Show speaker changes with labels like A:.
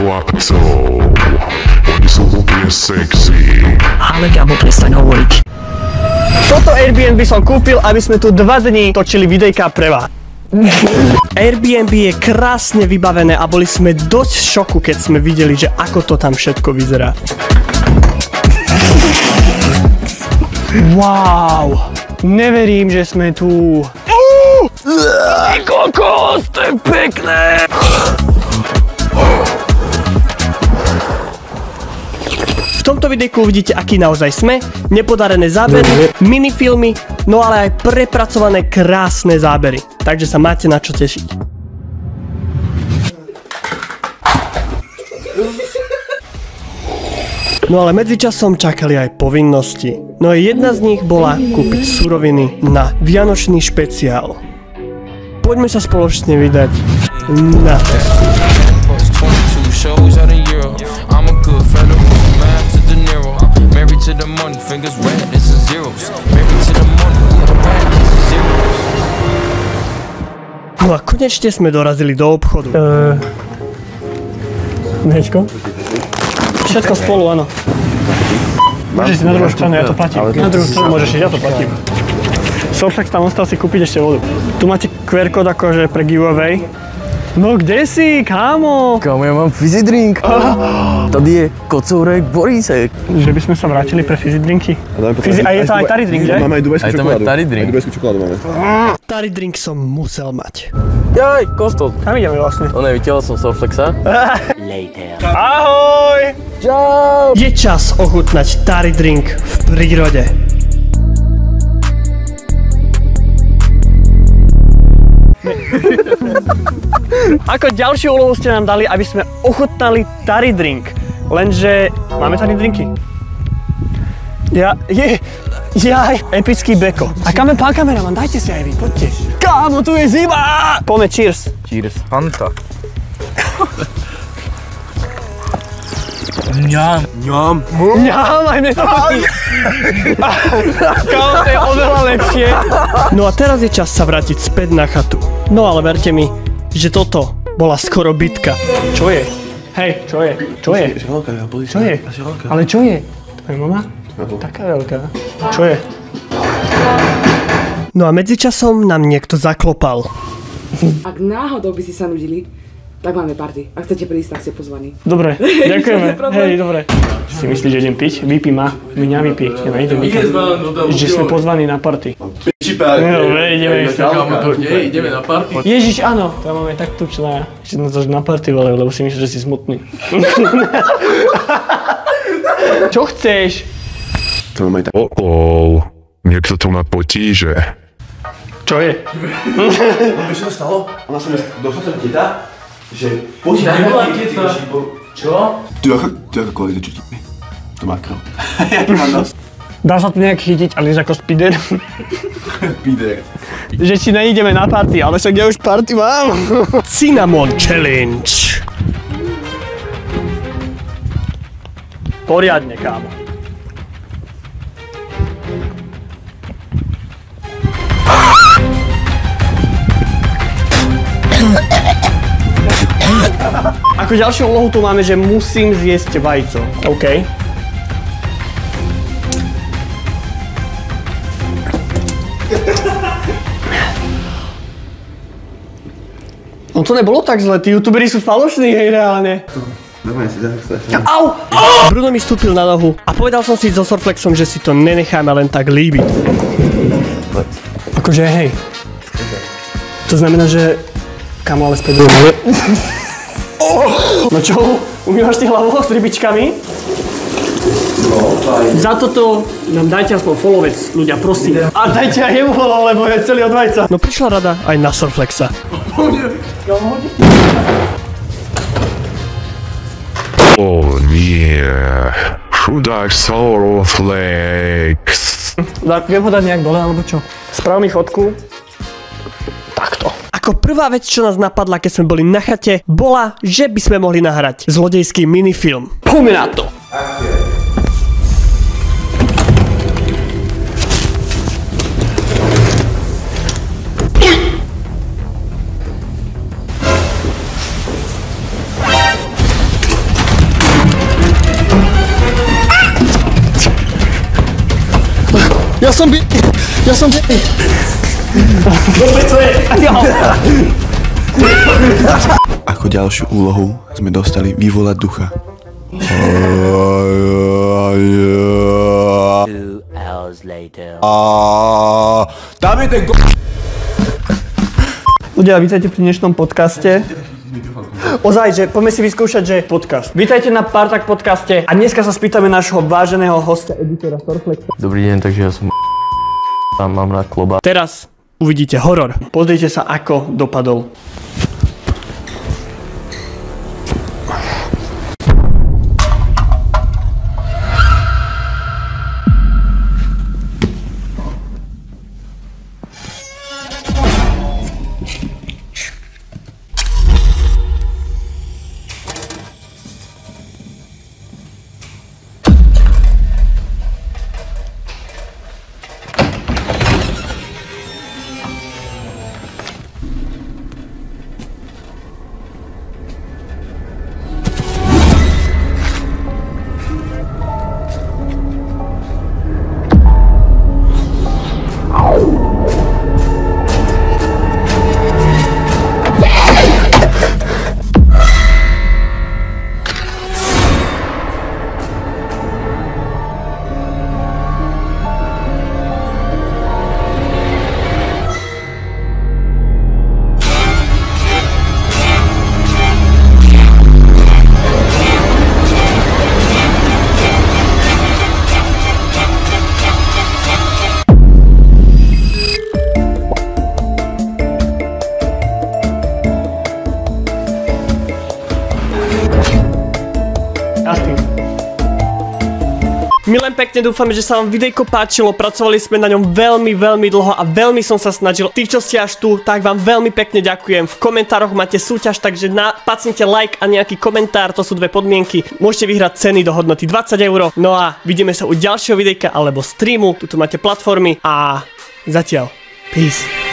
A: chlapcov. Oni sú úplne sexy.
B: Ale Gabo, prestaň hovoriť. Toto Airbnb som kúpil, aby sme tu 2 dní točili videjka pre vás. Airbnb je krásne vybavené a boli sme dosť v šoku, keď sme videli, že ako to tam všetko vyzerá. Wow, neverím, že sme tu. Kokos, to je pekné. V tomto videjku uvidíte, aký naozaj sme, nepodarené zábery, minifilmy, no ale aj prepracované krásne zábery. Takže sa máte na čo tešiť. No ale medzičasom čakali aj povinnosti. No a jedna z nich bola kúpiť suroviny na vianočný špeciál. Poďme sa spoločne vydať na to. No a konečne sme dorazili do obchodu. Nečko? Všetko spolu, áno. Môžeš si na druhú stranu, ja to platím. Na druhú stranu môžeš ísť, ja to platím. Surflex tam ostal si kúpiť ešte vodu. Tu máte QR kód akože pre giveaway. No kde si, kámo?
C: Kámo, ja mám fizzy drink. Tady je kocourek Borísek.
B: Že by sme sa vrátili pre fizzy drinky. A je to aj tari drink, že?
D: Máme aj dubajskú čokoládu.
C: Aj dubajskú
D: čokoládu máme.
B: Tari drink som musel mať.
C: Jaj, Kostol.
B: Kam ideme vlastne?
C: Vytiahol som Surflexa.
B: Later. Ahoj!
C: Čau!
B: Je čas ochutnať tari drink v prírode. Ako ďalšiu úlohu ste nám dali, aby sme ochutnali tari drink. Lenže máme tari drinky. Jaj, epický beko. A pán kameraman, dajte si aj vy, poďte. Kámo, tu je zima! Poďme, cheers.
C: Cheers. Fanta. Mňam.
B: Aj mne to chutí. Kámo, to je oveľa lepšie. No a teraz je čas sa vrátiť späť na chatu. No ale verte mi, že toto bola skoro bitka. Čo je? Hej, čo je? Čo je? Čo je? Ale čo je? Tvoja mama? Taká veľká. Čo je? No a medzičasom nám niekto zaklopal.
E: Ak náhodou by si sa nudili, tak máme party. Ak chcete prísť, tak ste pozvaní.
B: Dobre, ďakujeme. Hej, dobre. Si myslíš, že idem piť? Vypí ma. Mňa vypí. Idem nikam. Že sme pozvaní na party. Dobre, ideme.
C: Ideme na party.
B: Ježiš, áno. To máme tak tučná. Že na party, lebo si myslíš, že si smutný. Čo chceš?
D: To máme tak.
A: Niekto to má potíže.
B: Čo je?
D: Vieš, čo sa stalo? Ona sa mi došla sa teta, že poď
C: nebola teta. Čo?
D: Tu aká kvalita, čo ti mi? To má krv. Jaký mám nos?
B: Dá sa tu nejak chytiť, ale ako spider.
D: Spider.
B: Že si neideme na party, ale však ja už party mám. Cinnamon challenge. Poriadne, kámo. Ako ďalšiu úlohu tu máme, že musím zjesť vajco. OK. No to nebolo tak zle, tí youtuberi sú falošní, hej, reálne.
D: Normálne si
B: Au! Bruno mi vstúpil na nohu a povedal som si so Surflexom, že si to nenecháme len tak líbiť. Akože hej. To znamená, že... Kamo, ale späť druhé. No čo? Umývaš si hlavu s rybičkami?
D: No, fajn.
B: Za toto nám dajte aspoň followec, ľudia, prosím. A dajte aj jemu follow, lebo je celý od vajca. No prišla rada aj na Surflexa.
A: Nie. Chudák Surflex.
B: Viem ho dať nejak dole, alebo čo? Sprav mi fotku. Takto. Ako prvá vec, čo nás napadla, keď sme boli na chate, bola, že by sme mohli nahrať zlodejský minifilm. Poďme na to! Ja som
D: Ako ďalšiu úlohu sme dostali vyvolať ducha.
C: 2 hours later.
D: Tam je ten
B: Ľudia, vítajte pri dnešnom podcaste. Ozaj, že poďme si vyskúšať, že podcast. Vítajte na Partak podcaste a dneska sa spýtame nášho váženého hostia, editora Storflexa.
C: Dobrý deň, takže ja som tam mám rád kloba.
B: Teraz uvidíte horor. Pozrite sa, ako dopadol. My len pekne dúfame, že sa vám videjko páčilo, pracovali sme na ňom veľmi dlho a veľmi som sa snažil. Tí, čo ste až tu, tak vám veľmi pekne ďakujem. V komentároch máte súťaž, takže pacnite like a nejaký komentár, to sú dve podmienky. Môžete vyhrať ceny do hodnoty 20 €. No a vidíme sa u ďalšieho videjka alebo streamu, tuto máte platformy a zatiaľ peace.